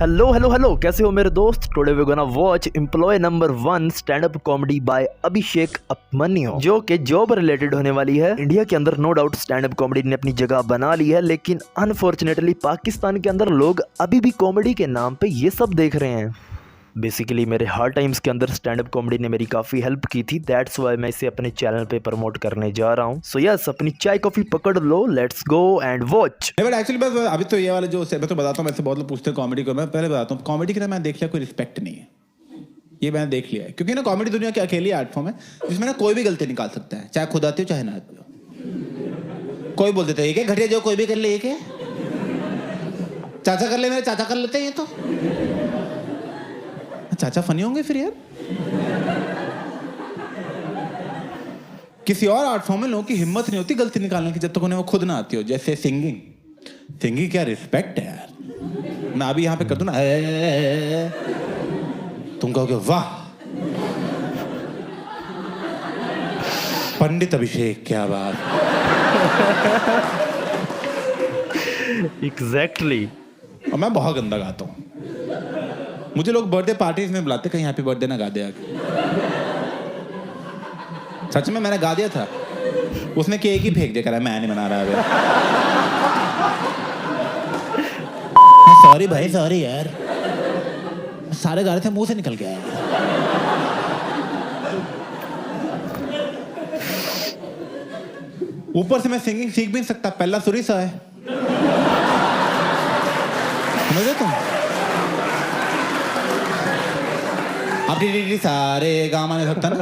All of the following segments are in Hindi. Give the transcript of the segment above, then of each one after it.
हेलो हेलो हेलो, कैसे हो मेरे दोस्त। Today we gonna watch employee number 1 stand up comedy by Abhishek Upmanyu, जो कि जॉब रिलेटेड होने वाली है। इंडिया के अंदर no doubt stand up comedy ने अपनी जगह बना ली है, लेकिन अनफॉर्चुनेटली पाकिस्तान के अंदर लोग अभी भी कॉमेडी के नाम पे ये सब देख रहे हैं। बेसिकली मेरे हार्ड टाइम्स के अंदर स्टैंड अप कॉमेडी ने मेरी काफ़ी हेल्प की थी। दैट्स वाई मैं इसे अपने चैनल पे प्रमोट करने जा रहा हूँ। सो यस, अपनी चाय कॉफ़ी पकड़ लो, let's go and watch. But actually बस अभी तो ये वाले जो मैं तो बताता हूँ, मैं से बहुत लोग पूछते हैं कॉमेडी को। मैं पहले बताता हूँ, कॉमेडी के ना मैंने देख लिया कोई रिस्पेक्ट नहीं है। ये मैंने देख लिया है, क्योंकि ना कॉमेडी दुनिया की अकेली आर्ट फॉर्म है जिसमें ना कोई भी गलती निकाल सकता है, चाहे खुद आती हो चाहे ना आती हो। कोई बोल देता है ये घटिया जो कोई भी कर ले, ये क्या चाचा कर ले, मेरे चाचा कर लेते हैं ये तो। चाचा फनी होंगे फिर यार। किसी और आर्ट फॉर्म में लोगों की हिम्मत नहीं होती गलती निकालने की जब तक उन्हें वो खुद ना आती हो। जैसे सिंगिंग क्या रिस्पेक्ट है यार। मैं अभी यहाँ पे कर दूं ना, तुम कहोगे वाह पंडित अभिषेक क्या बात। एग्जैक्टली। और मैं बहुत गंदा गाता हूँ। मुझे लोग बर्थडे पार्टीज में बुलाते, कहीं हैप्पी बर्थडे ना गा दे आके। सच में मैंने गा दिया था, उसने केक ही फेंक दिया, कह रहा मैं नहीं मना रहा अभी। सॉरी भाई, सॉरी यार, सारे गा रहे थे, मुंह से निकल गया। ऊपर से मैं सिंगिंग सीख भी नहीं सकता, पहला सुरी सा है, समझे तुम। आप सारे गामा नहीं सकता ना।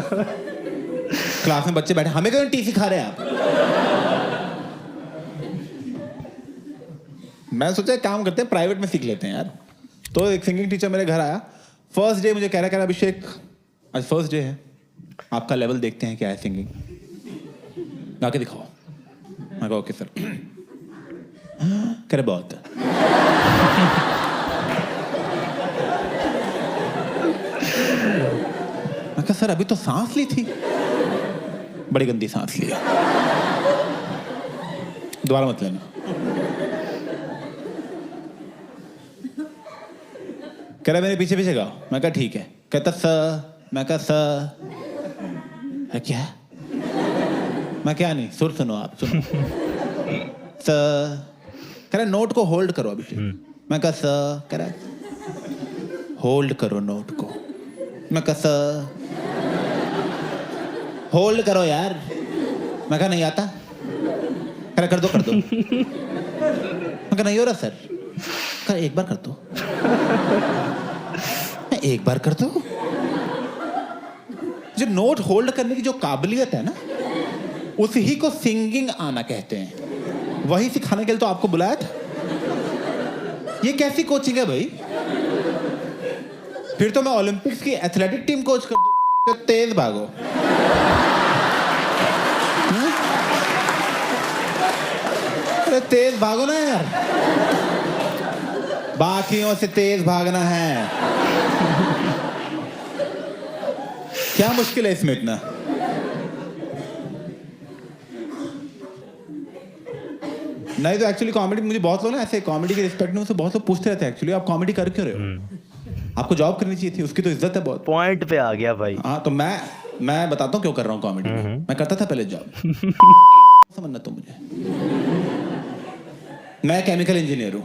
क्लास में बच्चे बैठे, हमें क्यों टी सिखा रहे हैं आप। मैं सोचा एक काम करते हैं, प्राइवेट में सीख लेते हैं यार। तो एक सिंगिंग टीचर मेरे घर आया, फर्स्ट डे मुझे कह रहा अभिषेक आज फर्स्ट डे है, आपका लेवल देखते हैं क्या है सिंगिंग, गा के दिखाओ। मैं कहा ओके सर। कह रहे बहुत मैं कहा सर अभी तो सांस ली थी, बड़ी गंदी सांस ली, दोबारा मत लेना। कह रहा मेरे पीछे पीछे गाओ। मैं कहा ठीक है। कहता सर, मैं कहा सर है क्या, मैं क्या नहीं, सुर सुनो आप, सुनो सर। कह रहा नोट को होल्ड करो अभी। मैं कहा सर। कह रहा होल्ड करो नोट को। मैं कहा सर होल्ड करो यार। मैं कहा नहीं आता। कह रहा कर दो। मैं कहा नहीं हो रहा सर। कह एक बार कर दो। मैं एक बार कर दो। जो नोट होल्ड करने की जो काबिलियत है ना, उसी ही को सिंगिंग आना कहते हैं। वही सिखाने के लिए तो आपको बुलाया था। ये कैसी कोचिंग है भाई। फिर तो मैं ओलंपिक्स की एथलेटिक टीम कोच कर दूं, तेज भागो। अरे तेज भागो ना यार, बाकियों से तेज भागना है। क्या मुश्किल है इसमें इतना। नहीं तो एक्चुअली कॉमेडी, मुझे बहुत लोग ना ऐसे कॉमेडी के रिस्पेक्ट में बहुत लोग पूछते रहते हैं एक्चुअली आप कॉमेडी कर क्यों रहे हो, आपको जॉब करनी चाहिए थी, उसकी तो इज्जत है बहुत। पॉइंट पे आ गया भाई। हाँ तो मैं बताता हूँ क्यों कर रहा हूँ कॉमेडी। मैं करता था पहले जॉब। समझना तो मुझे, मैं केमिकल इंजीनियर हूँ,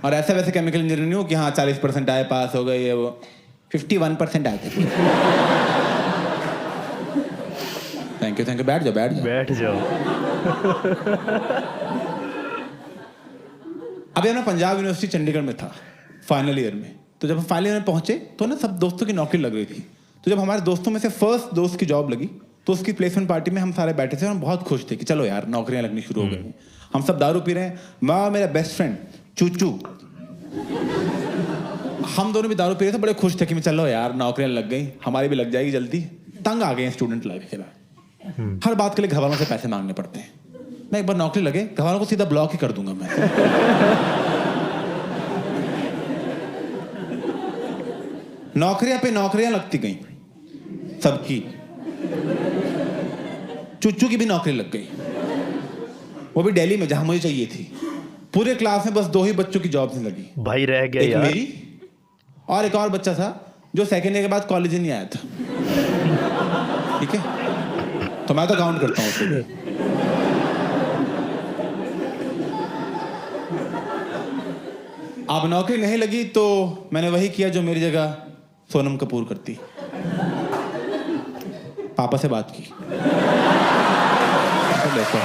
और ऐसे वैसे केमिकल इंजीनियर नहीं हूँ कि हाँ 40% आए, पास हो गए, ये वो 51% आए थे। थैंक यू बैठ जाओ। अभी ना पंजाब यूनिवर्सिटी चंडीगढ़ में था फाइनल ईयर में। तो जब हम फाइनल ईयर में पहुंचे तो ना सब दोस्तों की नौकरी लग रही थी। तो जब हमारे दोस्तों में से फर्स्ट दोस्त की जॉब लगी तो उसकी प्लेसमेंट पार्टी में हम सारे बैठे थे और हम बहुत खुश थे कि चलो यार नौकरियां लगनी शुरू हो गई। हम सब दारू पी रहे हैं, मैं मेरा बेस्ट फ्रेंड चूचू, हम दोनों भी दारू पी रहे थे, बड़े खुश थे कि चलो यार नौकरियां लग गई, हमारी भी लग जाएगी जल्दी। तंग आ गए स्टूडेंट लाइफ के बाद, हर बात के लिए घर वालों से पैसे मांगने पड़ते हैं। मैं एक बार नौकरी लगे, घर वालों को सीधा ब्लॉक ही कर दूंगा मैं। नौकरियां पे नौकरियां लगती गई सबकी, चुच्चू की भी नौकरी लग गई, वो भी दिल्ली में जहां मुझे चाहिए थी। पूरे क्लास में बस 2 ही बच्चों की जॉब नहीं लगी, भाई रह गया एक यार। मेरी और एक और बच्चा था जो सेकेंड ईयर के बाद कॉलेज ही नहीं आया था। ठीक है, तो मैं तो काउंट करता हूँ उसे भी। अब नौकरी नहीं लगी तो मैंने वही किया जो मेरी जगह सोनम कपूर करती। पापा से बात की। तो देखो,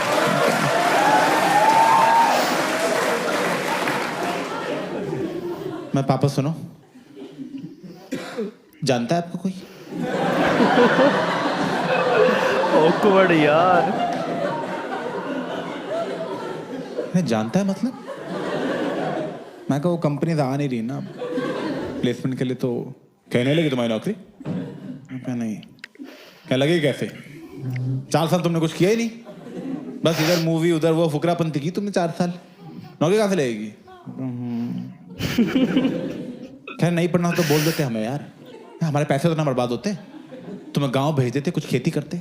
मैं पापा सुनो, जानता है आपको कोई? ऑकवर्ड यार। नहीं जानता है मतलब? मैं कहा वो कंपनी आ नहीं रही ना प्लेसमेंट के लिए, तो कहने लगी तुम्हारी नौकरी। मैं कहा नहीं। क्या लगे कैसे? 4 साल तुमने कुछ किया ही नहीं, बस इधर मूवी उधर वो फुकरापंती की तुमने 4 साल, नौकरी कहाँ से लगेगी? खैर नहीं पढ़ना हो तो बोल देते हमें यार, हमारे पैसे तो ना बर्बाद होते, तुम्हें गांव भेज देते, कुछ खेती करते।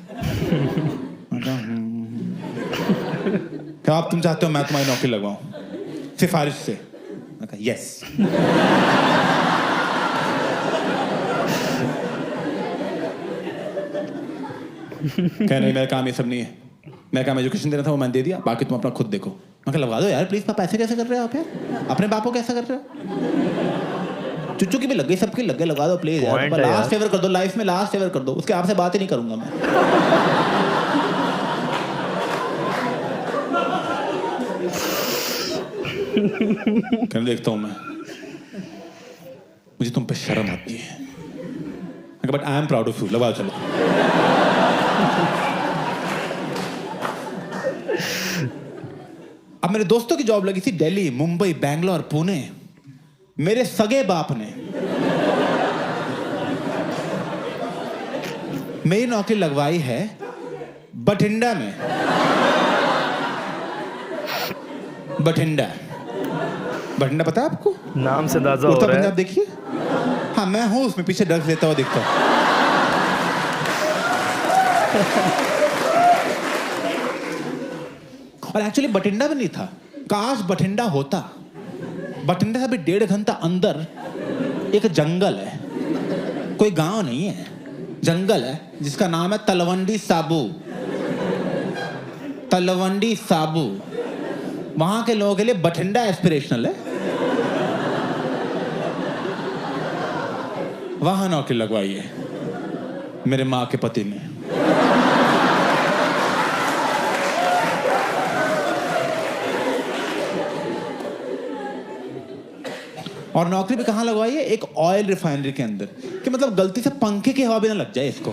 क्या आप तुम चाहते हो मैं तुम्हारी नौकरी लगवाऊं सिफारिश से? मैं कहा यस। क्या नहीं, मेरा काम ये सब नहीं है, मेरा काम एजुकेशन देना था, वो मैंने दे दिया, बाकी तुम अपना खुद देखो। मैं कहा लगवा दो यार प्लीज। पैसे कैसे कर रहे हो आप यार? अपने बाप को कैसा कर रहे हो? चुच्चू की भी लग गई, सबकी लग गई, लगा दो प्लीज यार। लास्ट फेवर कर दो, लाइफ में लास्ट फेवर कर दो, उसके आपसे बात ही नहीं करूंगा मैं। कहने देखता हूं मैं, मुझे तुम पे शर्म आती है, but I am proud of you, लगा चलो। अब मेरे दोस्तों की जॉब लगी थी दिल्ली, मुंबई, बैंगलोर, पुणे। मेरे सगे बाप ने मेरी नौकरी लगवाई है बठिंडा में। बठिंडा, बठिंडा पता है आपको? नाम से अंदाजा हो उत्तर रहा है। पंजाब देखिए। हाँ मैं हूं उसमें, पीछे ड्रग्स लेता हुआ दिखता हूं। और एक्चुअली बठिंडा भी नहीं था, काश बठिंडा होता। बठिंडा से भी 1.5 घंटा अंदर एक जंगल है, कोई गांव नहीं है, जंगल है जिसका नाम है तलवंडी साबू। तलवंडी साबू, वहां के लोगों के लिए बठिंडा एस्पिरेशनल है। वहां नौकरी लगवाई है मेरे माँ के पति ने। और नौकरी भी कहां लगवाई है? एक ऑयल रिफाइनरी के अंदर, कि मतलब गलती से पंखे की हवा भी ना लग जाए इसको।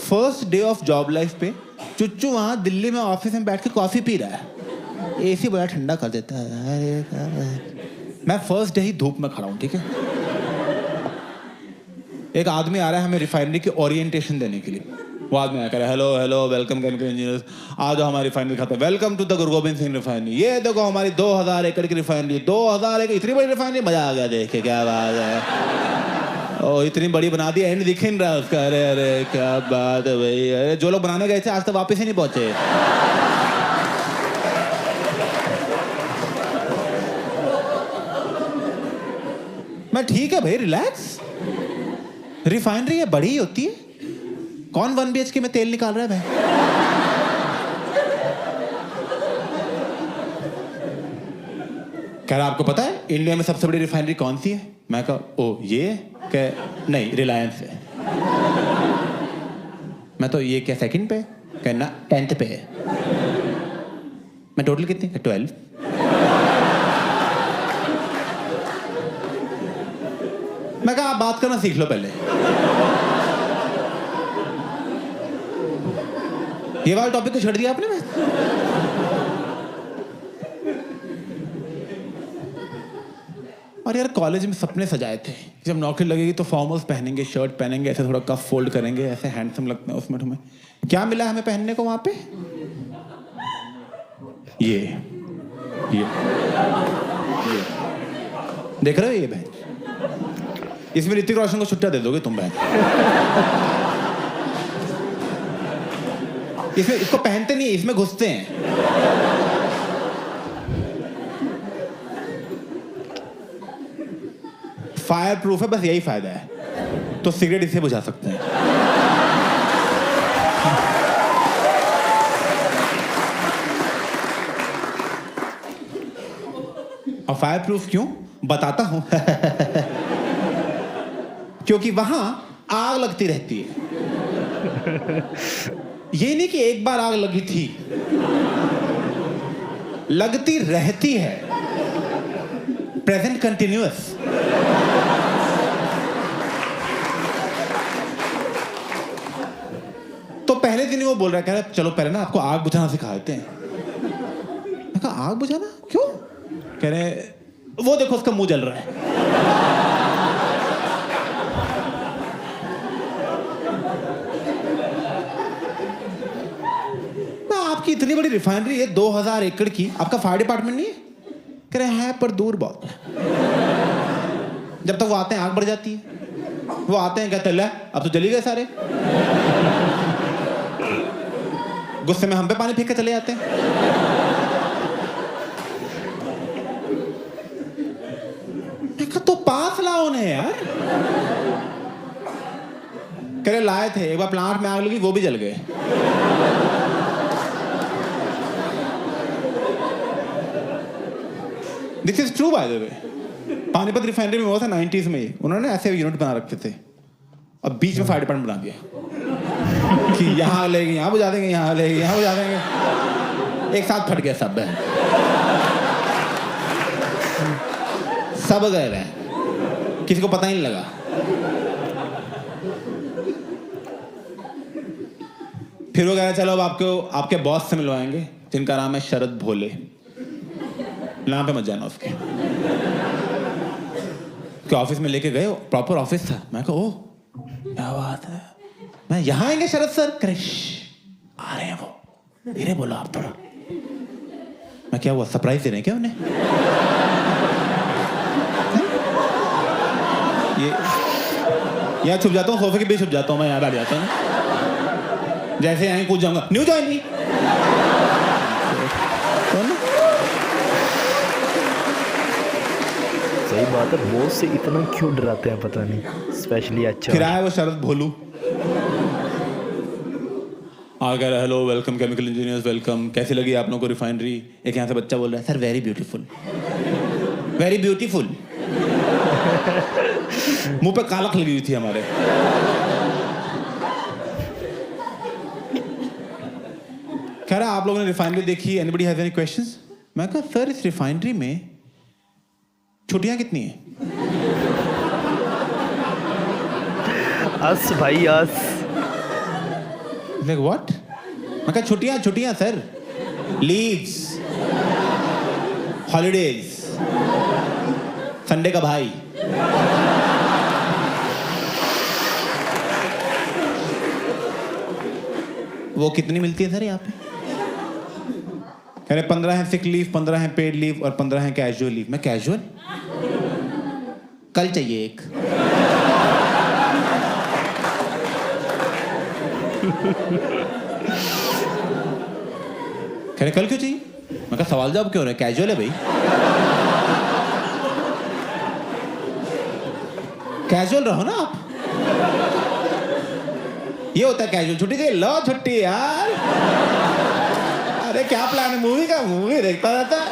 First day of job life पे चुच्चू वहां दिल्ली में ऑफिस में बैठ के कॉफी पी रहा है, एसी बड़ा ठंडा कर देता है। मैं फर्स्ट डे ही धूप में खड़ा हूं, ठीक है। एक आदमी आ रहा है हमें रिफाइनरी की ओरिएंटेशन देने के लिए। वो आदमी आकर hello hello welcome chemical engineers, आ जाओ हमारी रिफाइनरी खाते, welcome to the Guru Gobind Singh refinery. ये देखो हमारी 2000 एकड़ की रिफाइनरी, 2000 एकड़, इतनी बड़ी रिफाइनरी, मजा आ गया देख के, क्या बात है। ओ इतनी बड़ी बना दी, एंड दिख नहीं रहा उसका। अरे अरे क्या बात है भाई, अरे जो लोग बनाने गए थे आज तक वापस ही नहीं पहुंचे। मैं ठीक है भाई, रिलैक्स, रिफाइनरी है बड़ी होती है, कौन 1 BHK में तेल निकाल रहा है भाई? कह रहा आपको पता है इंडिया में सबसे बड़ी रिफाइनरी कौन सी है? मैं कहा ओ ये, कह नहीं रिलायंस है। मैं तो ये क्या सेकंड पे? कहना 10th पे है। मैं टोटल कितनी? 12। मैं कहा आप बात करना सीख लो पहले। ये वाला टॉपिक को छोड़ दिया आपने। मैं और यार कॉलेज में सपने सजाए थे, जब नौकरी लगेगी तो फॉर्मल्स पहनेंगे, शर्ट पहनेंगे, ऐसे थोड़ा कफ फोल्ड करेंगे, ऐसे हैंडसम लगते हैं उसमें। तुम्हें क्या मिला हमें पहनने को वहां पे? ये देख रहे हो ये बहन, इसमें ऋतिक रोशन को छुट्टियां दे दोगे तुम बहन। इसमें इसको पहनते नहीं, इसमें घुसते हैं। फायर प्रूफ है, बस यही फायदा है। तो सिगरेट इससे बुझा सकते हैं। और फायर प्रूफ क्यों बताता हूं। क्योंकि वहां आग लगती रहती है। ये नहीं कि एक बार आग लगी थी, लगती रहती है, प्रेजेंट कंटिन्यूअस। तो पहले दिन ही वो बोल रहा है, कह रहा चलो पहले ना आपको आग बुझाना सिखा देते हैं। मैं कहा आग बुझाना क्यों? कह रहे वो देखो उसका मुंह जल रहा है। आपकी इतनी बड़ी रिफाइनरी है 2000 एकड़ की, आपका फायर डिपार्टमेंट नहीं है? कह रहे हैं पर दूर बहुत है। जब तक वो आते हैं आग बढ़ जाती है। वो आते हैं कहते हैं अब तो जली गए सारे। गुस्से में हम पे पानी फेंक के चले जाते हैं। तो पास लाओ उन्हें यार। कह रहे लाए थे, एक बार प्लांट में आग लगी, वो भी जल गए। This is true by the way. Panipat refinery में हुआ था 90s में। उन्होंने ऐसे यूनिट बना रखे थे, अब बीच में फायर डिपार्टमेंट बना दिया कि यहां लेंगे यहां बुझा देंगे, यहां लेंगे यहां बुझा देंगे। एक साथ फट गया सब है, सब गए रहे, किसी को पता ही नहीं लगा। फिर वो कह रहा चलो अब आपको आपके बॉस से मिलवाएंगे, जिनका नाम है शरद भोले। नाम पे मत जाना उसके। ऑफिस में लेके गए, प्रॉपर ऑफिस था। मैं कहा ओह क्या बात है, मैं यहाँ आएंगे शरद सर? क्रिश आ रहे हैं वो, धीरे बोलो आप थोड़ा। मैं क्या हुआ, सरप्राइज दे रहे हैं क्या उन्हें? ये यहाँ छुप जाता हूँ, सोफे के बीच छुप जाता हूँ मैं, यहाँ बैठ जाता हूँ। जैसे यहाँ कूद जाऊंगा, न्यू ज्वाइनिंग। सही बात है, बॉस से इतना क्यों डराते हैं पता नहीं, स्पेशली अच्छा। फिर आया वो शरद भोलू, आगे hello welcome chemical engineers welcome, कैसी लगी आप लोगों को रिफाइनरी? एक यहाँ से बच्चा बोल रहा है sir very beautiful, very beautiful. मुंह पे कालख लगी हुई थी हमारे। कह रहा आप लोगों ने रिफाइनरी देखी, एनीबडी हैज एनी क्वेश्चंस? मैं कहा सर इस रिफाइनरी में छुट्टियां कितनी हैं? अस भाई अस। Like what? मैं कहा छुट्टियां छुट्टियां सर, लीव्स, हॉलीडेज, संडे का भाई। वो कितनी मिलती है सर यहाँ पे? कह रहे 15 है सिक लीव, 15 है पेड लीव और 15 है कैजुअल लीव। मैं कैजुअल? कल चाहिए एक। कह रहे कल क्यों चाहिए? मैं कहा सवाल जवाब क्यों रहे, कैजुअल है भाई। कैजुअल रहो ना आप। ये होता है कैजुअल, छुट्टी चाहिए, लो छुट्टी यार। अरे क्या प्लान है मूवी का? मूवी देखता रहता है।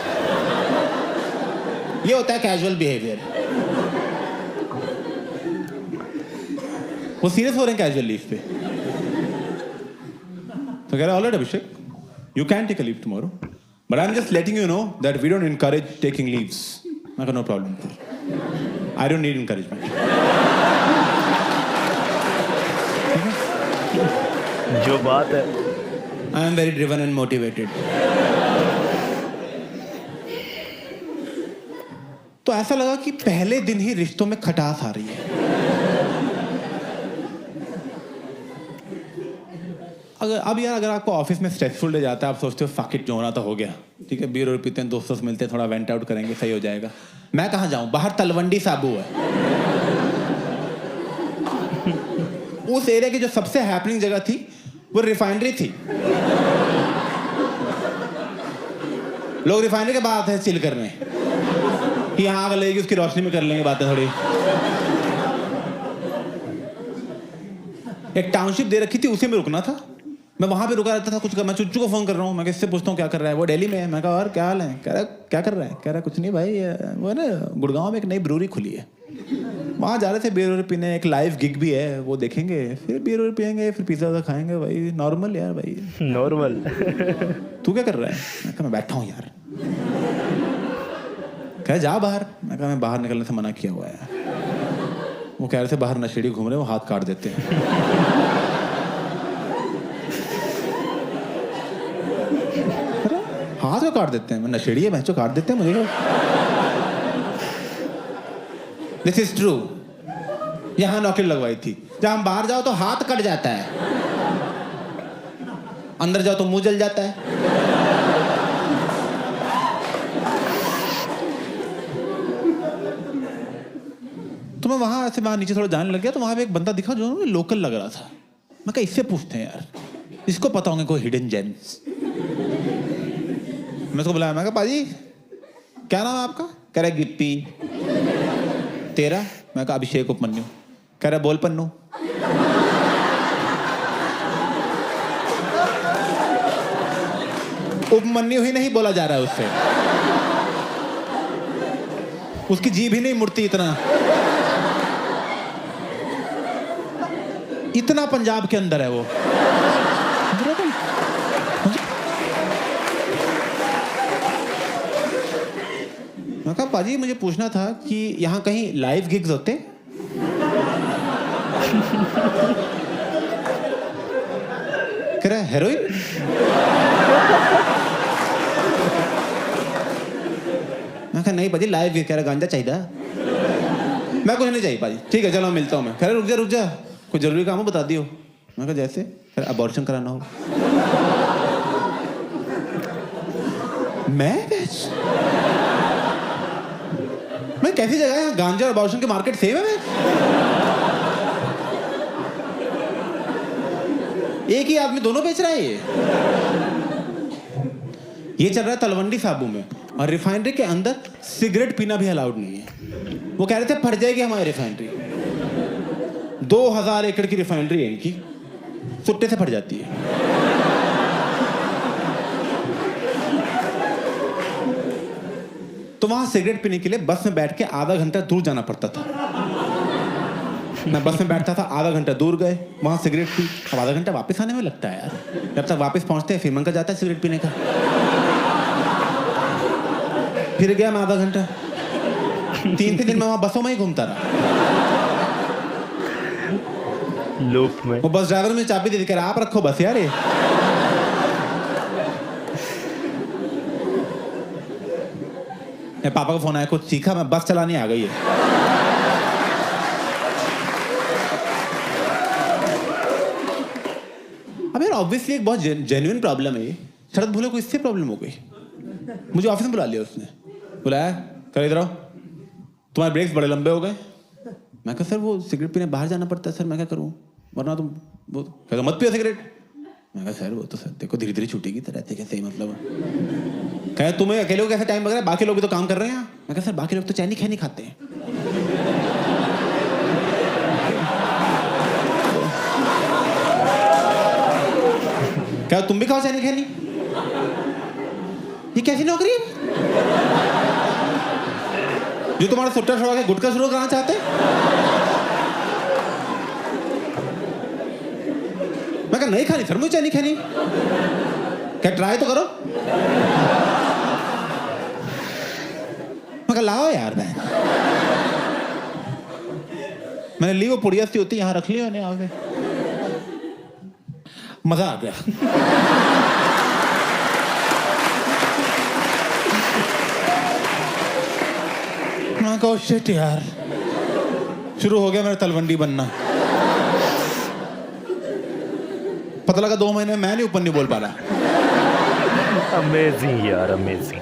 ये होता है कैजुअल बिहेवियर। वो सीरियस हो रहे हैं कैजुअल लीव पे। तो कह रहा alright Abhishek, you can take a leave tomorrow, but I'm just letting you know that we don't encourage taking leaves. I got no problem. I don't need encouragement. जो बात है, I am very driven and motivated. तो ऐसा लगा कि पहले दिन ही रिश्तों में खटास आ रही है। अगर आपको ऑफिस में स्ट्रेसफुल डे जाता है, आप सोचते हो फक इट, जो होना तो हो गया, ठीक है, बीयर और पीते हैं, दोस्तों से मिलते हैं, थोड़ा वेंट आउट करेंगे, सही हो जाएगा। मैं कहाँ जाऊं, बाहर तलवंडी साबू है। उस एरिया की जो सबसे हैपनिंग जगह थी वो रिफाइनरी थी। लोग रिफाइनरी के बाद आते हैं चिल करने कि यहाँ आग लगेगी, उसकी रोशनी में कर लेंगे बातें थोड़ी। एक टाउनशिप दे रखी थी, उसी में रुकना था। मैं वहां पे रुका रहता था कुछ। मैं चुच्चू को फोन कर रहा हूँ, मैं इससे पूछता हूँ क्या कर रहा है, वो दिल्ली में है। मैं कहा और क्या हाल है? कह रहा क्या कर रहा है? कह रहा कुछ नहीं भाई, वो है ना गुड़गांव में एक नई ब्रूरी खुली है, वहाँ जा रहे थे बियर पीने, एक लाइव गिग भी है, वो देखेंगे, फिर बियर पियेंगे, फिर पिज्जा खाएंगे। भाई नॉर्मल यार भाई, नॉर्मल। तू क्या कर रहा है? मैं कहा मैं बैठा हूँ यार। कह जा बाहर। मैं कहा मैं बाहर निकलने से मना किया हुआ है। वो कह रहे थे बाहर नशेड़ी घूम रहे, वो हाथ काट देते हैं। हाथ को काट देते हैं? मैं नशेड़ी है, बहनचोद काट देते हैं मुझे क्या? This is true. यहां नौकरी लगवाई थी, जब हम बाहर जाओ तो हाथ कट जाता है, अंदर जाओ तो मुंह जल जाता है। तो मैं वहां ऐसे वहां नीचे थोड़ा जाने लग गया, तो वहां पे एक बंदा दिखा जो लोकल लग रहा था। मैं कहा इससे पूछते हैं यार, इसको पता होंगे कोई हिडन जेम्स। मैं उसको बुलाया, मैं कहा पाजी क्या नाम है आपका? कह रहा गिप्पी। तेरा? मैं कहा अभिषेक उपमन्यु। कह रहा बोल पन्नू। उपमन्यु ही नहीं बोला जा रहा है उससे, उसकी जीभ ही नहीं मुड़ती इतना पंजाब के अंदर है वो। मैं कहा पाजी मुझे पूछना था कि यहाँ कहीं लाइव गिग्स होते? कह रहा है हेरोइन। मैं कहा नहीं पाजी लाइव गिग। कह रहा गांजा चाहिए? मैं कुछ नहीं चाहिए पाजी। ठीक है चलो मिलता हूँ मैं। कह रहा रुक जा कुछ जरूरी काम हो बता दियो। मैं कहा जैसे? फिर अबॉर्शन कराना हो। मैं कैसी जगह है? गांजा और अबॉर्शन के मार्केट सेम है? एक ही आदमी दोनों बेच रहा है। ये चल रहा है तलवंडी साबू में, और रिफाइनरी के अंदर सिगरेट पीना भी अलाउड नहीं है। वो कह रहे थे फट जाएगी हमारी रिफाइनरी। 2000 एकड़ की रिफाइनरी है इनकी, सुट्टे से फट जाती है। तो वहां सिगरेट पीने के लिए बस में बैठ के आधा घंटा दूर जाना पड़ता था। मैं बस में बैठता था, आधा घंटा दूर गए, वहां सिगरेट पी। अब आधा घंटा वापस आने में लगता है यार। जब तक वापस पहुंचते हैं फिर मन का जाता है सिगरेट पीने का। फिर गया मैं आधा घंटा। 3 दिन मैं वहां बसों में ही घूमता रहा, लूप में। वो बस ड्राइवर में चाबी दे दी, कह रहा आप रखो बस यार ये। पापा का फोन आया, कुछ सीखा? मैं बस चलानी आ गई है। अब यार ऑब्वियसली एक बहुत जेन्युइन प्रॉब्लम है ये। शरद भोले को इससे प्रॉब्लम हो गई। मुझे ऑफिस में बुला लिया उसने, बुलाया, कर इधर आओ, तुम्हारे ब्रेक्स बड़े लंबे हो गए। मैं कहा सर वो सिगरेट पीने बाहर जाना पड़ता है सर, मैं क्या करूँ, वरना तुम वो कहता मत पियो सिगरेट। मैं कहा सर वो तो सर देखो धीरे धीरे छूटेगी, तो रहते कैसे मतलब। कहे तुम्हें अकेले को कैसे टाइम लग रहा है, बाकी लोग भी तो काम कर रहे हैं। मैं कहा सर बाकी लोग तो चैनी खैनी खाते हैं। क्या तुम भी खाओ चैनी खैनी? ये कैसी नौकरी है जो तुम्हारा सुट्टा छोड़ा के गुटखा शुरू कराना चाहते हैं? मैं कहा नहीं खानी सर मुझे चैनी खैनी। क्या ट्राई तो करो। मैं कहा लाओ यार बहन। मैंने ली वो पुड़िया सी होती, यहां रख ली मैंने, यहाँ पे मजा आ गया। मैं कहा शिट यार, शुरू हो गया मेरा तलवंडी बनना। पता लगा 2 महीने मैं नहीं उपन्यास बोल पा रहा। अमेजिंग यार, अमेजिंग।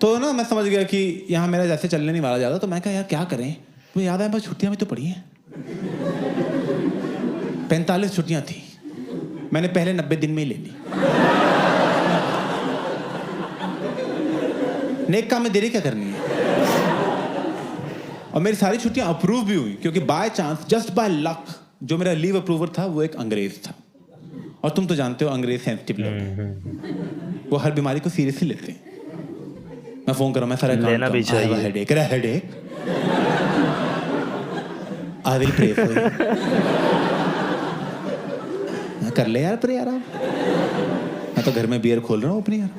तो ना मैं समझ गया कि यहाँ मेरा जैसे चलने नहीं वाला ज्यादा। तो मैं कहा यार क्या करें। मुझे याद आया बस छुट्टियां भी तो पड़ी हैं। 45 छुट्टियां थी, मैंने पहले 90 दिन में ही ले ली। नेक काम में देरी क्या करनी है। और मेरी सारी छुट्टियां अप्रूव भी हुई क्योंकि by chance, just by luck, जो मेरा लीव अप्रूवर था वो एक अंग्रेज था। और तुम तो जानते हो अंग्रेज सेंसिटिव लोग हैं। वो हर बीमारी को सीरियसली लेते हैं। मैं फोन कर रहा हूँ, मैं सर लेना भी चाहिए। Headache I will pray for you. कर ले यार प्रे यार आप। मैं तो घर में बियर खोल रहा हूँ अपनी यार।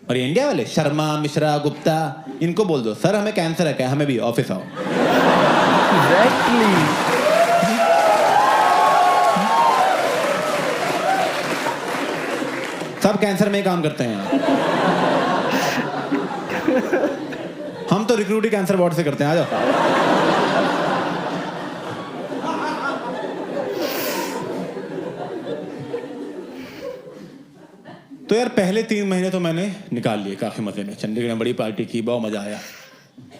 और ये इंडिया वाले शर्मा, मिश्रा, गुप्ता, इनको बोल दो सर हमें कैंसर है क्या, हमें भी ऑफिस आओ। एग्जैक्टली। सब कैंसर में ही काम करते हैं यहाँ। हम तो रिक्रूटिंग कैंसर वार्ड से करते हैं, आ जाओ। तो यार पहले 3 महीने तो मैंने निकाल लिए काफी मजे में। चंडीगढ़ में बड़ी पार्टी की, बहुत मजा आया।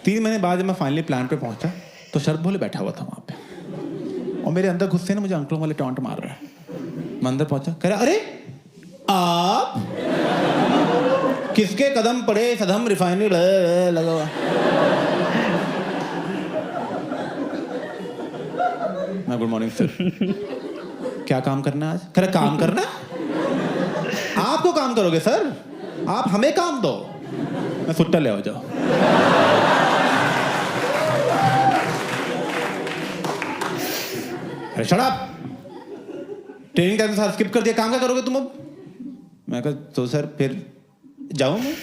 3 महीने बाद जब मैं फाइनली प्लान पे पहुंचा तो शरद भोले बैठा हुआ था वहां पे, और मेरे अंदर गुस्से ने मुझे अंकलों वाले टॉन्ट मार रहा है। मैं अंदर पहुंचा, कह रहा अरे आप किसके कदम पड़े सदम रिफाइनरी लगा हुआ। मैं गुड मॉर्निंग सर, क्या काम करना है आज? कह रहा काम करना? आप तो काम करोगे सर, आप हमें काम दो। मैं सुट्टा ले आओ जाओ। अरे शट अप, ट्रेनिंग टाइम साथ स्किप कर दिया, काम क्या करोगे तुम अब? मैं कहा तो सर फिर जाऊं मैं?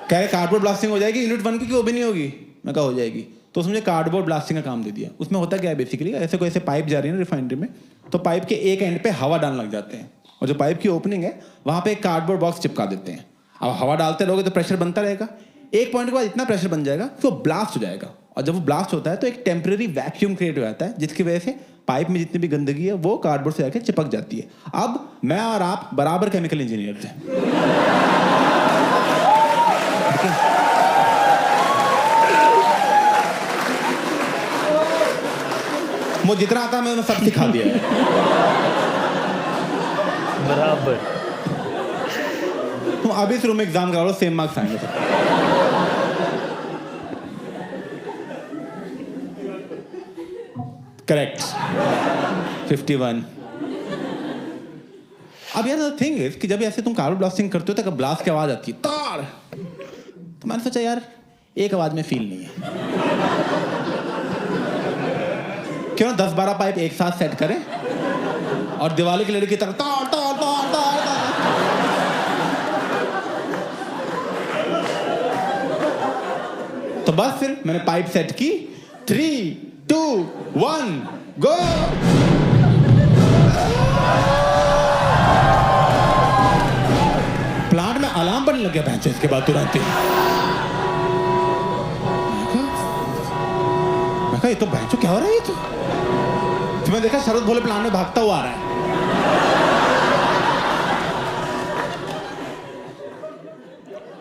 कह रहे कार्डबोर्ड ब्लास्टिंग हो जाएगी यूनिट 1 की, वो भी नहीं होगी। मैं कहा हो जाएगी। तो उसने कार्डबोर्ड ब्लास्टिंग का काम दे दिया। उसमें होता क्या है बेसिकली, ऐसे कोई ऐसे पाइप जा रही है ना रिफाइनरी में, तो पाइप के एक एंड पे हवा डालने लग जाते हैं, और जो पाइप की ओपनिंग है वहां पे एक कार्डबोर्ड बॉक्स चिपका देते हैं। अब हवा डालते रहोगे तो प्रेशर बनता रहेगा। एक पॉइंट के बाद इतना प्रेशर बन जाएगा कि वो ब्लास्ट हो जाएगा, और जब वो ब्लास्ट होता है तो एक टेम्परेरी वैक्यूम क्रिएट हो जाता है, जिसकी वजह से पाइप में जितनी भी गंदगी है वो कार्डबोर्ड से जाकर चिपक जाती है। अब मैं और आप बराबर केमिकल इंजीनियर थे। मुझे जितना आता है मैंने सब सिखा दिया है। बराबर। तुम अभी इस रूम में एग्जाम करा लो, सेम मार्क्स आएंगे। करेक्ट 51। अब यार द थिंग इज कि जब ऐसे तुम कार्बन ब्लास्टिंग करते हो तो ब्लास्ट की आवाज आती है तार, तो मैंने सोचा यार एक आवाज में फील नहीं है, क्यों ना 10-12 पाइप एक साथ सेट करें और दिवाली की लड़की की तरह तार तार तार तार तार। तो बस फिर मैंने पाइप सेट की। 3, 2, 1 गो। प्लांट में अलार्म बनने लग गया भैंस इसके बाद तुरंत ही। मैं कहा ये तो भैंसो क्या हो रहा है ये तो। फिर मैं देखा शरद भोले प्लांट में भागता हुआ आ रहा है।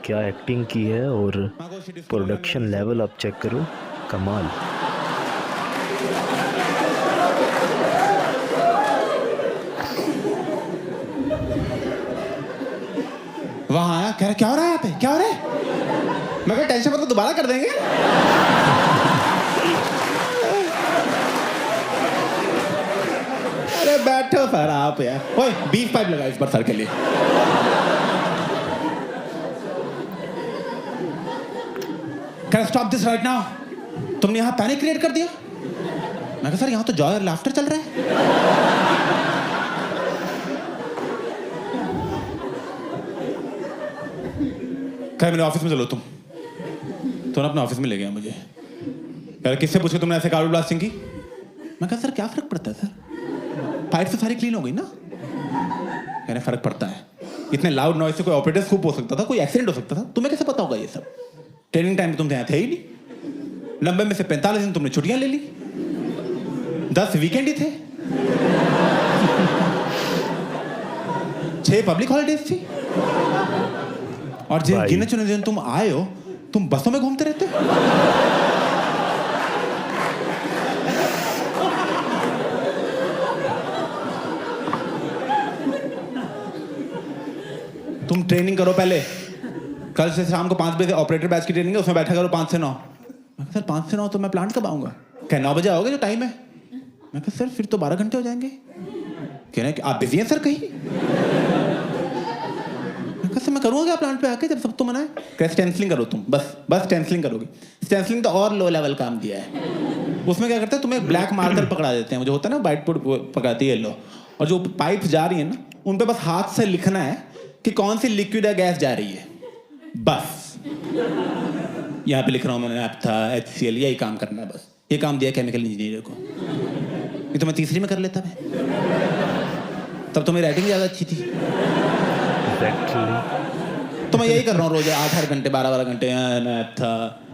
क्या एक्टिंग की है, और प्रोडक्शन लेवल आप चेक करो, कमाल। वहां आया, कह रहा क्या हो रहा है यहाँ पे, क्या हो रहा है? मैं कहा टेंशन मतलब दोबारा कर देंगे। अरे बैठो सर आप यार। ओए 20 पाइप लगा इस बार सर के लिए। Can I stop this right now? तुमने यहाँ पैनिक क्रिएट कर दिया। मैं कहा सर यहाँ तो जॉय और लाफ्टर चल रहा है। कह मेरे ऑफिस में चलो तुम तो ना अपने ऑफिस में ले गया मुझे। कह रहा किससे पूछे तुमने ऐसे कार्बन ब्लास्टिंग की? मैं कहा सर क्या फर्क पड़ता है सर, पाइप तो सारी क्लीन हो गई ना। कह रहे फर्क पड़ता है, इतने लाउड नॉइज से कोई ऑपरेटर स्कूप हो सकता था, कोई एक्सीडेंट हो सकता था, तुम्हें कैसे पता होगा ये सब? ट्रेनिंग टाइम में तुम यहाँ थे ही नहीं। 90 में से 45 दिन तुमने छुट्टियां ले ली, 10 वीकेंड ही थे, 6 पब्लिक हॉलीडेज थी, और जिन गिने चुने दिन तुम आए हो तुम बसों में घूमते रहते हो। तुम ट्रेनिंग करो पहले, कल से शाम को 5 बजे ऑपरेटर बैच की ट्रेनिंग है, उसमें बैठा करो 5 से 9। मैं कहा सर 5 से 9 तो मैं प्लांट कब आऊँगा? क्या 9 बजे आओगे जो टाइम है? मैं कहा सर फिर तो 12 घंटे हो जाएंगे। कह रहे हैं कि आप बिजी हैं सर कहीं? मैं कहा सर मैं करूँगा क्या प्लांट पे आके जब सब तो मना है? कह स्टेंसिलिंग करो तुम, बस स्टेंसिलिंग करोगे। स्टेंसिलिंग तो और लो लेवल काम दिया है। उसमें क्या करते हैं, तुम्हें ब्लैक मार्कर पकड़ा देते हैं, जो होता है ना व्हाइट बोर्ड पकड़ाती है येलो, और जो पाइप जा रही है ना उन पे बस हाथ से लिखना है कि कौन सी लिक्विड या गैस जा रही है। बस यहाँ पे लिख रहा हूँ मैंने naphtha HCl, यही काम करना है बस। ये काम दिया केमिकल इंजीनियर को। ये तो मैं तीसरी में कर लेता मैं, तब तो मेरी राइटिंग ज़्यादा अच्छी थी। तो मैं यही कर रहा हूँ रोज 8-8 घंटे 12-12 घंटे naphtha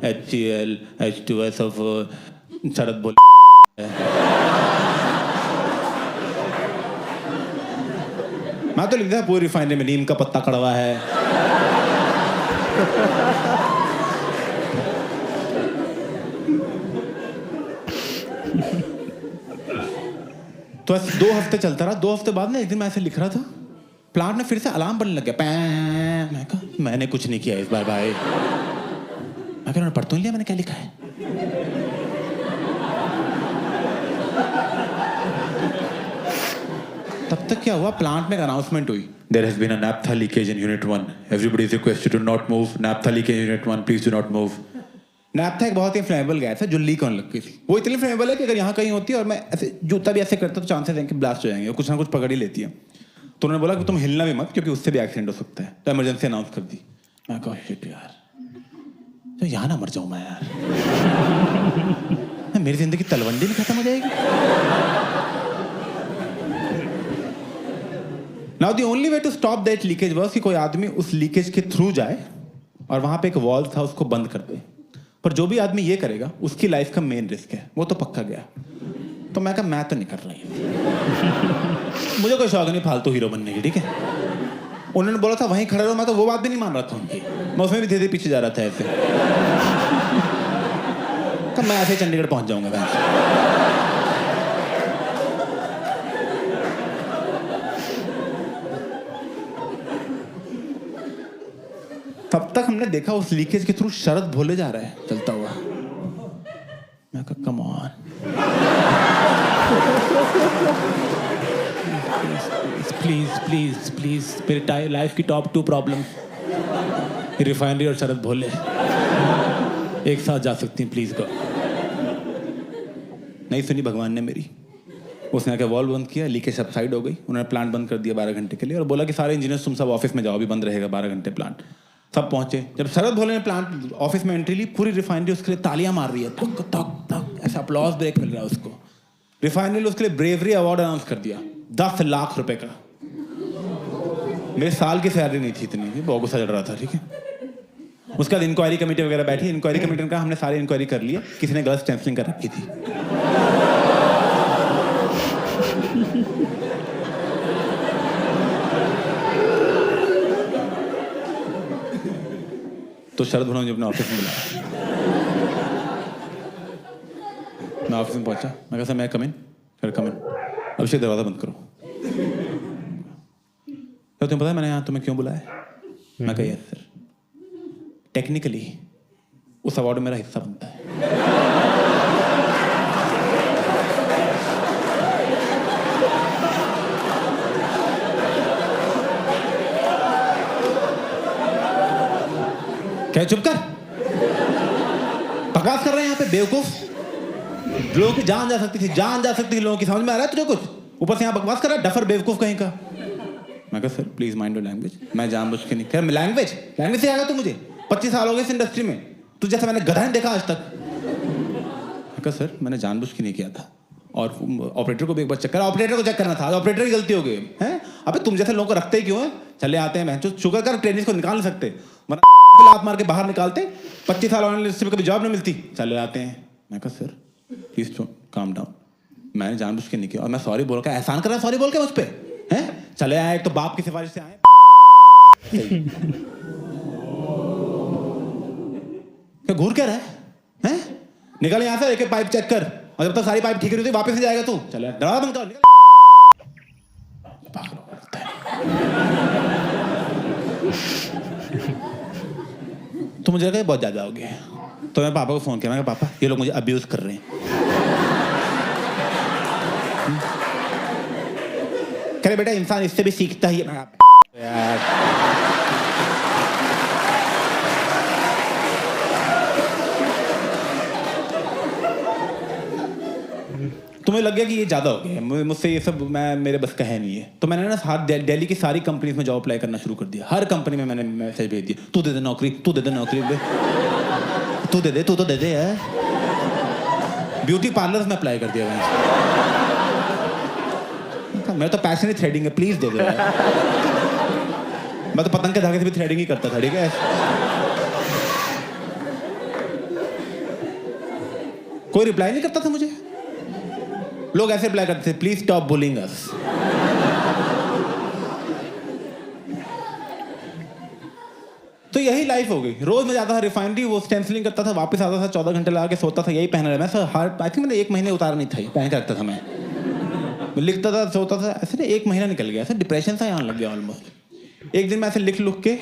HCl H2S सब शरद बोल। मैं तो लिखता पूरी रिफाइनरी में नीम का पत्ता कड़वा है। तो ऐसे 2 हफ्ते चलता रहा। 2 हफ्ते बाद ना एक दिन मैं ऐसे लिख रहा था, प्लांट में फिर से अलार्म बनने लग गया, पैं। मैं कहा मैंने कुछ नहीं किया इस बार भाई। मैं कह रहा पढ़ तो नहीं लिया मैंने क्या लिखा है। तब तक क्या हुआ, प्लांट में एक अनाउंसमेंट हुई, There has been a naphtha leakage in Unit 1. Everybody is requested to not move. Naphtha leakage in Unit 1. Please do not move. Naphtha एक बहुत ही फ्लेमेबल गैस है जो लीक होने लग गई थी। वो इतनी फ्लेमेबल है कि अगर यहाँ कहीं होती है और मैं ऐसे जूता भी ऐसे करता तो चांसेस हैं कि ब्लास्ट हो जाएंगे, कुछ ना कुछ पकड़ ही लेती है। तो उन्होंने बोला कि तुम हिलना भी मत क्योंकि उससे भी एक्सीडेंट हो सकता है, तो इमरजेंसी अनाउंस कर दी। मैं कहा शिट यार, तो यहाँ ना मर जाऊँ मैं यार, मेरी जिंदगी तलवंडी में खत्म हो जाएगी। Now the only way to stop that leakage was कि कोई आदमी उस लीकेज के थ्रू जाए और वहां पे एक वॉल्व था उसको बंद कर दे। पर जो भी आदमी ये करेगा उसकी लाइफ का मेन रिस्क है, वो तो पक्का गया। तो मैं कहा मैं तो नहीं कर रही, मुझे कोई शौक नहीं फालतू हीरो बनने की, ठीक है। उन्होंने बोला था वहीं खड़े रहो, मैं तो वो बात भी नहीं मान रहा था उनकी, मैं उसमें भी धीरे धीरे पीछे जा रहा था ऐसे। तो मैं ऐसे चंडीगढ़ पहुंच जाऊंगा। तब तक हमने देखा उस लीकेज के थ्रू शरद भोले जा रहा है चलता हुआ। मैं कहा कम ऑन, प्लीज मेरी लाइफ की टॉप 2 प्रॉब्लम, रिफाइनरी और शरद भोले एक साथ जा सकती हैं, प्लीज गो। नहीं सुनी भगवान ने मेरी। उसने आके वॉल्व बंद किया, लीकेज सबसाइड हो गई। उन्होंने प्लांट बंद कर दिया 12 घंटे के लिए और बोला कि सारे इंजीनियर्स तुम सब ऑफिस में जाओ, अभी बंद रहेगा 12 घंटे प्लांट। सब पहुंचे। जब शरद भोले ने प्लांट ऑफिस में एंट्री ली, पूरी रिफाइनरी उसके लिए तालियां मार रही है, तक तक तक, ऐसा अप्लॉज ब्रेक मिल रहा है उसको। रिफाइनरी ने उसके लिए ब्रेवरी अवार्ड अनाउंस कर दिया 10 लाख रुपए का। मेरे साल की सैलरी नहीं थी इतनी, बहुत गुस्सा चढ़ रहा था, ठीक है। उसके बाद इंक्वायरी कमेटी वगैरह बैठी, इंक्वायरी कमेटी ने कहा हमने सारी इंक्वायरी कर ली है, किसी ने गलत स्टेंसिलिंग कर रखी थी। तो शरद भोले मुझे अपने ऑफिस में बुलाया। मैं ऑफिस में पहुंचा, मैं कहा सर मैं कम इन, सर कम इन, अभिषेक दरवाजा बंद करो। तो तुम्हें पता है मैंने यहाँ तुम्हें क्यों बुलाया? मैं कहा यस सर, टेक्निकली उस अवार्ड में मेरा हिस्सा बनता है। क्या चुप कर, बकवास कर रहे हैं यहाँ पे बेवकूफ। लोगों की जान जा सकती थी, जान जा सकती थी लोगों की, समझ में आ रहा है तुझे कुछ? ऊपर से यहाँ बकवास कर रहा है, डफर बेवकूफ कहीं का। मैं कहा sir please mind your language, मैं जानबूझ के नहीं कह, लैंग्वेज से आएगा तू मुझे, 25 साल हो गए इस इंडस्ट्री में, तू जैसा मैंने गधा नहीं देखा आज तक। मैं कहा सर मैंने जानबूझ के नहीं किया था, और ऑपरेटर को भी एक बार चेक करा, ऑपरेटर को चेक करना था, ऑपरेटर की गलती हो गई है। अबे तुम जैसे लोगों को रखते क्यों है? चले आते हैं जो शुगर कर ट्रेनिंग को निकाल नहीं सकते, लात मार के बाहर निकालते, 25 साल ऑनलाइन इंडस्ट्री में कभी जॉब नहीं मिलती, चले आते हैं। मैं कहा सर प्लीज काम डाउन, मैंने जानबूझ के नहीं किया, और मैं सॉरी बोल के एहसान कर रहा, सॉरी बोल के मुझ पे हैं। चले आए तो बाप की सिफारिश से आए। क्या घूर क्या रहा है? निकल यहाँ से, एक पाइप चेक कर, और जब तक सारी पाइप ठीक नहीं होती वापस नहीं जाएगा तू। चले दरवाजा बंद कर, तो मुझे लगा ये बहुत ज़्यादा हो गया। तो मैं पापा को फ़ोन किया, मैं कहा पापा ये लोग मुझे अब्यूज़ कर रहे हैं। कह रहे बेटा इंसान इससे भी सीखता ही है। मैं कहा, यार तुम्हें लग गया कि ये ज़्यादा हो गया, मुझसे ये सब मेरे बस का है नहीं है। तो मैंने ना साथ दिल्ली की सारी कंपनीज में जॉब अप्लाई करना शुरू कर दिया। हर कंपनी में मैंने मैसेज भेज दिया, तू दे दे नौकरी, तू दे दे नौकरी, तू दे दे, तू तो दे दे यार। ब्यूटी पार्लर्स में अप्लाई कर दिया मैंने। मेरा तो पैशन ही थ्रेडिंग है, प्लीज़ दे दो यार। मैं तो पतंग के धागे से भी थ्रेडिंग ही करता था, ठीक है। कोई रिप्लाई नहीं करता था मुझे। लोग ऐसे रिप्लाई करते थे, प्लीज स्टॉप बुलिंग अस। तो यही लाइफ हो गई। रोज मैं जाता था रिफाइनरी, वो स्टेंसिलिंग करता था, वापस आता था, 14 घंटे लगा के सोता था, यही पहना रहा। मैं सर हर आई थिंक मैंने 1 महीने उतारा नहीं था, ये पहन के रखता था मैं लिखता था, सोता था, ऐसे ना 1 महीना निकल गया, ऐसे डिप्रेशन सा यहाँ लग गया ऑलमोस्ट। एक दिन मैं ऐसे लिख लुक के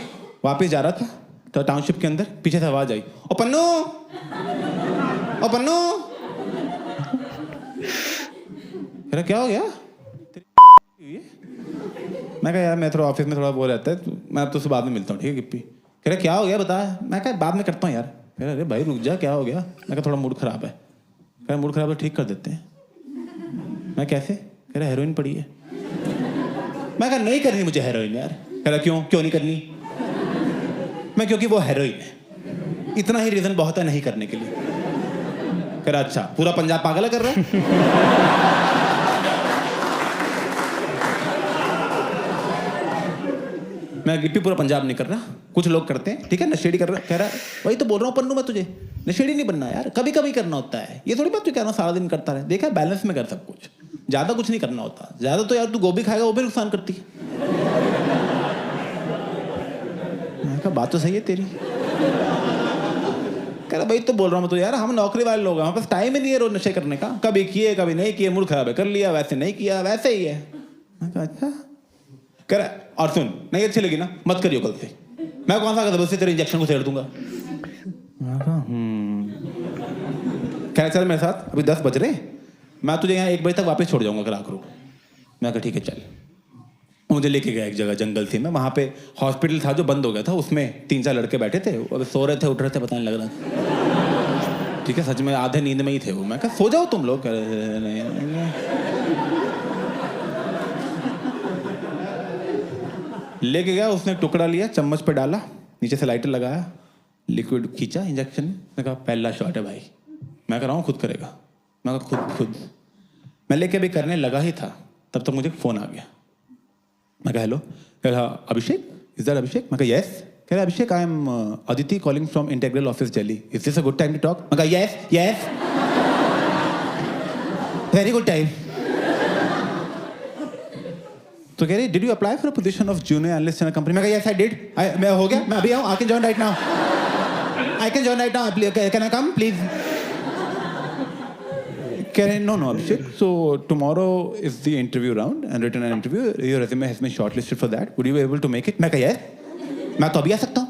वापस जा रहा था, तो टाउनशिप के अंदर पीछे से आवाज आई, ओ पन्नू, ओ पन्नू। क्या हो गया? मैं कहा यार मैं थोड़ा ऑफिस में थोड़ा वो रहता है, मैं अब तो उससे बाद में मिलता हूँ, ठीक है गिप्पी। कह रहा क्या हो गया बता। मैं कहा बाद में करता हूँ यार। कह रहा अरे भाई रुक जा, क्या हो गया? मैं कहा थोड़ा मूड खराब है। कह रहा मूड खराब है, ठीक कर देते हैं। मैं कैसे? कह रहा हेरोइन पड़ी है। मैं कहा नहीं करनी मुझे हेरोइन यार। कह रहा क्यों क्यों नहीं करनी? मैं क्योंकि वो हेरोइन है, इतना ही रीजन बहुत है नहीं करने के लिए। कह रहा अच्छा पूरा पंजाब पागल कर रहा है। मैं गिप्पी पूरा पंजाब नहीं कर रहा, कुछ लोग करते हैं, ठीक है, नशेड़ी कर रहा। कह रहा वही तो बोल रहा हूँ पन्नू, मैं तुझे नशेड़ी नहीं बनना यार, कभी कभी करना होता है। ये थोड़ी बात तू कह रहा हूँ सारा दिन करता रहे। देखा बैलेंस में कर सब कुछ, ज्यादा कुछ नहीं करना होता। ज्यादा तो यार तू गोभी खाएगा वो भी नुकसान करती है। मैं कहा बात तो सही है तेरी। कह रहा भाई तो बोल रहा हूँ मैं तो यार, हम नौकरी वाले लोग हैं, हमारे पास टाइम ही नहीं है रोज नशे करने का। कभी किए कभी नहीं किए, मूड खराब है कर लिया, वैसे नहीं किया, वैसे ही है। मैं कहा अच्छा। कह रहा और सुन नहीं अच्छी लगी ना मत करियो कल से। मैं कौन सा गदबल से तेरे इंजेक्शन को छेड़ दूंगा। कह रहा चल मेरे साथ, अभी 10 बज रहे, मैं तुझे यहाँ 1 बजे तक वापस छोड़ जाऊंगा अगर आकर। मैं कहा ठीक है चल। मुझे लेके गया एक जगह जंगल थी में, वहाँ पे हॉस्पिटल था जो बंद हो गया था, उसमें 3-4 लड़के बैठे थे, अब सो रहे थे उठ रहे थे पता नहीं लग रहा था, ठीक है, सच में आधे नींद में ही थे वो। मैं कहा सो जाओ तुम लोग। कह रहे नहीं। लेके गया, उसने टुकड़ा लिया, चम्मच पे डाला, नीचे से लाइटर लगाया, लिक्विड खींचा, इंजेक्शन। मैं कहा पहला शॉट है भाई। मैं कह रहा हूँ खुद करेगा। मैं कहा खुद। मैं लेके अभी करने लगा ही था, तब तक मुझे फ़ोन आ गया। मैं कहा हेलो। कह रहा अभिषेक, इज दैट अभिषेक? मैं कहा यस। कह रहा Abhishek I am Aditi calling from integral office Delhi, is this a good time to talk? मैं कहा yes yes very good time. तो कह रही did you apply for a position of junior analyst in a company? मैं कहा यस आई डिड। मैं हो गया, मैं अभी आऊँ, I can join right now, I can join right now, can I come please? कह रहे no Abhishek, so tomorrow is the interview round and written an interview, your resume has been shortlisted for that, would you be able to make it? मैं कहा यस, मैं तो अभी आ सकता हूँ।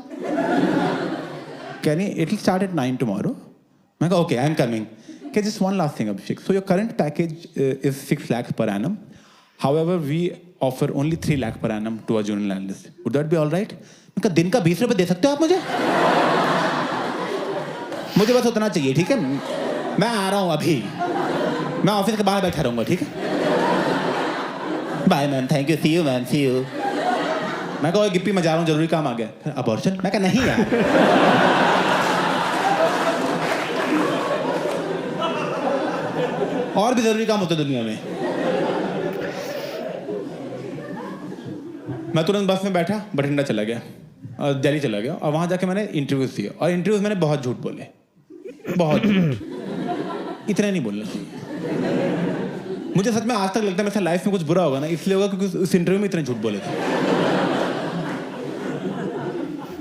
कह रही it will start at 9 tomorrow. मैं कहा ओके आई एम कमिंग। कह just one last thing Abhishek, so your current package is 6 lakh per annum, however we offer only 3 lakh per annum to a junior analyst, would that be all right? मैं कहा दिन का 20 रुपये दे सकते हो आप मुझे? मुझे बस उतना चाहिए, ठीक है, मैं आ रहा हूँ अभी, मैं ऑफिस के बाहर बैठा रहूंगा, ठीक है, bye ma'am, thank you, see you ma'am, see you. मैं कहा गिप्पी मैं जा रहा हूँ, जरूरी काम आ गया। अबॉर्शन? मैं कहा नहीं यार। और भी जरूरी काम होते दुनिया में। मैं तुरंत बस में बैठा, बठिंडा चला गया और दिल्ली चला गया, और वहाँ जाके मैंने इंटरव्यूज दिए, और इंटरव्यूज मैंने बहुत झूठ बोले, बहुत झूठ। इतना नहीं बोलना चाहिए। मुझे सच में आज तक लगता है मेरे लाइफ में कुछ बुरा होगा ना इसलिए होगा क्योंकि उस इंटरव्यू में इतने झूठ बोले थे।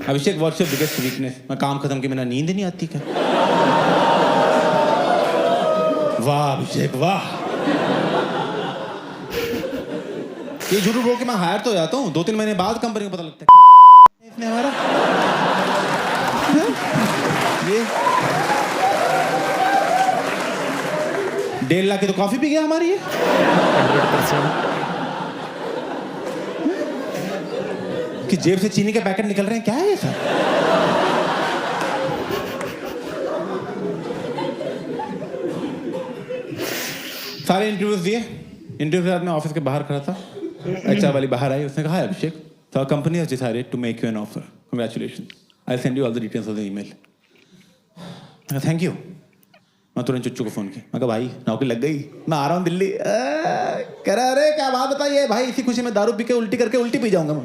अभिषेक व्हाट्स योर बिगेस्ट वीकनेस? मैं काम खत्म किए, मेरा नींद नहीं आती क्या? वाह अभिषेक वाह, ये झूठ बोल के मैं हायर तो हो जाता हूँ, 2-3 महीने बाद कंपनी को पता लगता है इसने हमारा ये 1.5 लाख की तो कॉफी पी गया हमारी ये। 100%। कि जेब से चीनी के पैकेट निकल रहे हैं, क्या है ये सब? सारे इंटरव्यूज दिए। इंटरव्यू के बाद मैं ऑफिस के बाहर खड़ा था। एचआर वाली बाहर आई, उसने कहा, अभिषेक, so our company has decided to make you an offer. Congratulations. I'll send you all the details of the email. Thank you. मैं तुरंत चुच्चू को फोन किया। मैं कहा, भाई नौकरी लग गई, मैं आ रहा हूँ दिल्ली। कह रहा, अरे क्या बात बताइए भाई, इसी खुशी में दारू पी के उल्टी करके उल्टी पी जाऊंगा मैं।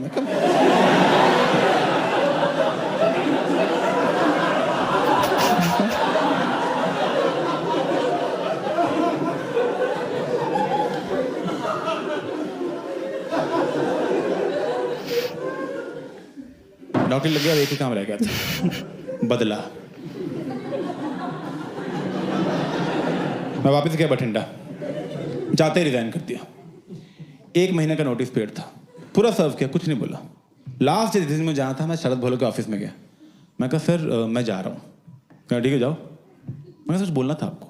नौकरी लग गया, एक ही काम रह गया था, बदला। मैं वापस गया बठिंडा, जाते ही रिजाइन कर दिया। 1 महीने का नोटिस पीरियड था, पूरा सर्व किया, कुछ नहीं बोला। लास्ट दिन में जाना था, मैं शरद भोलो के ऑफिस में गया। मैं कहा, सर मैं जा रहा हूँ। कहा, ठीक है जाओ। मैं कुछ बोलना था आपको।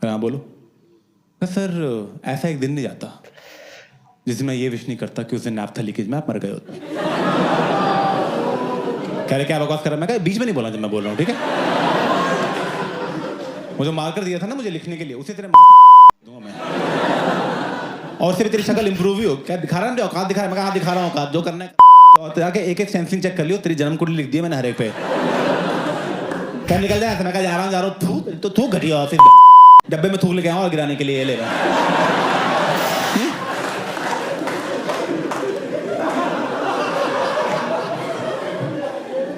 हाँ बोलो। कहा, सर ऐसा एक दिन नहीं जाता जिस दिन मैं ये विश नहीं करता कि उस दिन नैप्था लीकेज में आप मर गए होते। कह रहे क्या बकवास कर रहा है? मैं कहा, बीच में नहीं बोला जब मैं बोल रहा हूँ, ठीक है? मुझे मार्कर दिया था ना मुझे लिखने के लिए, उसी तरह दूंगा मैं। और से भी तेरी शक्ल इंप्रूव ही हो। क्या दिखा रहा है? औकात दिखा रहा है? मैं कहा, हाँ दिखा रहा हूँ औकात, जो करना है। तो जाके एक सेंसिंग चेक कर लियो, तेरी जन्म कुंडली लिख दी है मैंने हर एक पे। क्या निकल जाए? मैं कहा, जा रहा हूँ। तो थूक घटिया ऑफिस डब्बे में थूक लेके आऊँ और गिराने के लिए ये ले रहा।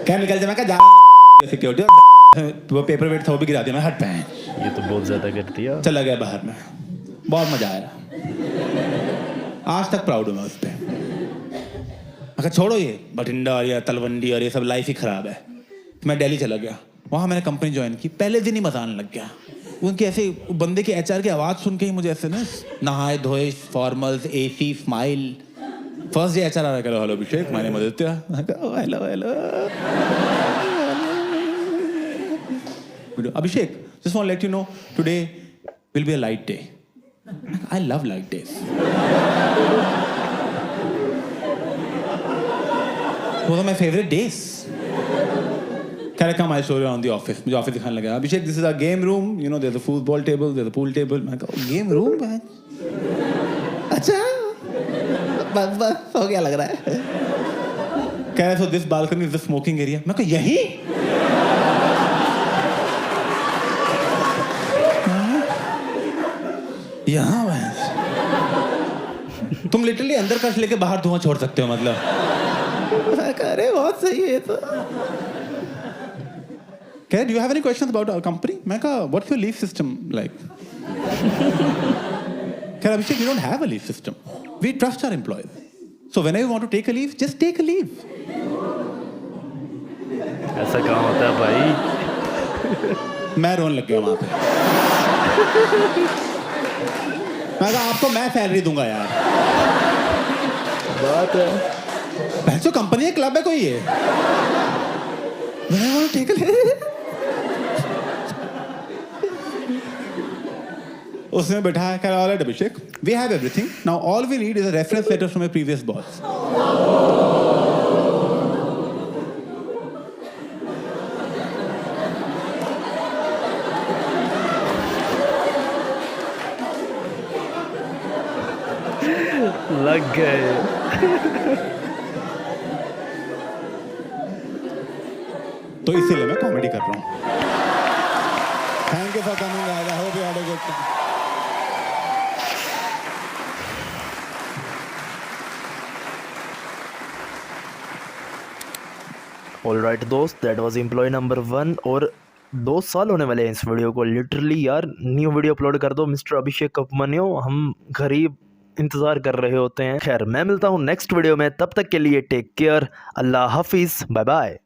क्या निकल जाए? मैं कहा, जा रहा हूँ सिक्योरिटी, वो पेपर वेट था वो भी गिरा दिया मैं। हट पैं, ये तो बहुत ज्यादा कर दिया। चला गया बाहर में, बहुत मजा आया। आज तक प्राउड हूँ मैं उस पर। अगर छोड़ो ये बठिंडा और ये तलवंडी और ये सब, लाइफ ही खराब है। मैं दिल्ली चला गया, वहाँ मैंने कंपनी ज्वाइन की। पहले दिन ही मजा आने लग गया। उनकी ऐसे बंदे की एचआर की आवाज़ सुन के ही मुझे ऐसे ना, नहाए धोए, formals, AC, smile. First day HR आ रहा है, hello Abhishek, my name is Aditya. Hello hello Abhishek, just want to let you know, today will be a light day. I love light days. Those are my favorite days. Can I come? I'll show you around the office. मुझे ऑफिस दिखाने लगा। Abhishek, this is our game room. You know, there's a football table, there's a pool table. मैं कहा, game room है? अच्छा, बस हो गया लग रहा है। कह रहे, so this balcony is the smoking area. मैं कहा, यही? यहाँ तुम लिटरली अंदर कश लेके बाहर धुआं छोड़ सकते हो, मतलब। अरे बहुत सही है ये तो। क्या, do you have any questions about our company? मैं कहा, what's your leave system like? क्या, Abhishek, we don't have a leave system, we trust our employees, so whenever you want to take a leave, just take a leave. ऐसा काम होता है भाई? मैं रोने लग गया वहां पे। मैं कहा, आपको मैं सैलरी दूंगा यार। बात है, भैंसो कंपनी है, क्लब है कोई ये? ठीक है। उसने बैठा, कह रहा, Abhishek, we have everything, now all we need is a reference letter from a previous boss. लग गए। तो इसीलिए मैं कॉमेडी कर रहा हूँ। Thank you for coming guys, I hope you had a good time. Alright दोस्त, दैट वाज एम्प्लॉय नंबर 1। और 2 साल होने वाले हैं इस वीडियो को। लिटरली यार, न्यू वीडियो अपलोड कर दो मिस्टर अभिषेक अपमन्यो, हम गरीब इंतजार कर रहे होते हैं। खैर, मैं मिलता हूँ नेक्स्ट वीडियो में, तब तक के लिए टेक केयर, अल्लाह हाफिज, बाय बाय।